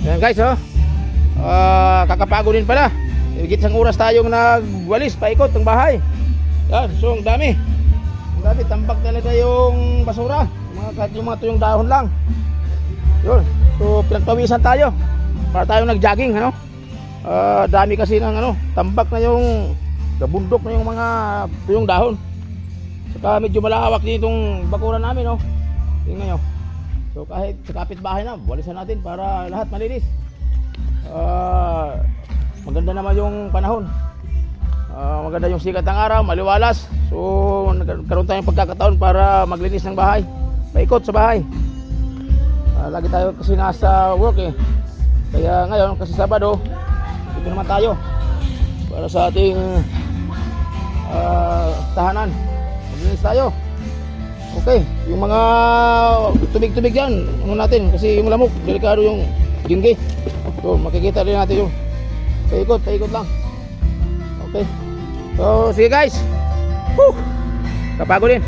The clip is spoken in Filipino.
Yan guys, oh. Kakapagod din pala. Higit isang oras tayong nagwalis, paikot ng bahay. Yan, so ang dami. Ang dami, tambak talaga yung basura. Kahit yung mga tuyong dahon lang. Yun, so pinagpawisan tayo. Para tayong nag-jogging, ano. Dami kasi ng ano, tambak na yung bundok na yung mga tuyong dahon. Saka medyo malawak din itong bakuran namin, oh. Tingnan nyo. So kahit sa kapitbahay na, walisan natin para lahat malinis. Maganda naman yung panahon. Maganda yung sikat ng araw, maliwalas. So nagkaroon tayong pagkakataon para maglinis ng bahay. Paikot sa bahay. Lagi tayo kasi nasa work eh. Kaya ngayon kasi Sabado, dito naman tayo para sa ating tahanan. Maglinis tayo. Okay, yung mga tubig-tubig yan, ano natin, kasi yung lamok, delikado yung jinggi. So, makikita rin natin yung paikot lang. Okay. So, sige guys. Kapagod din.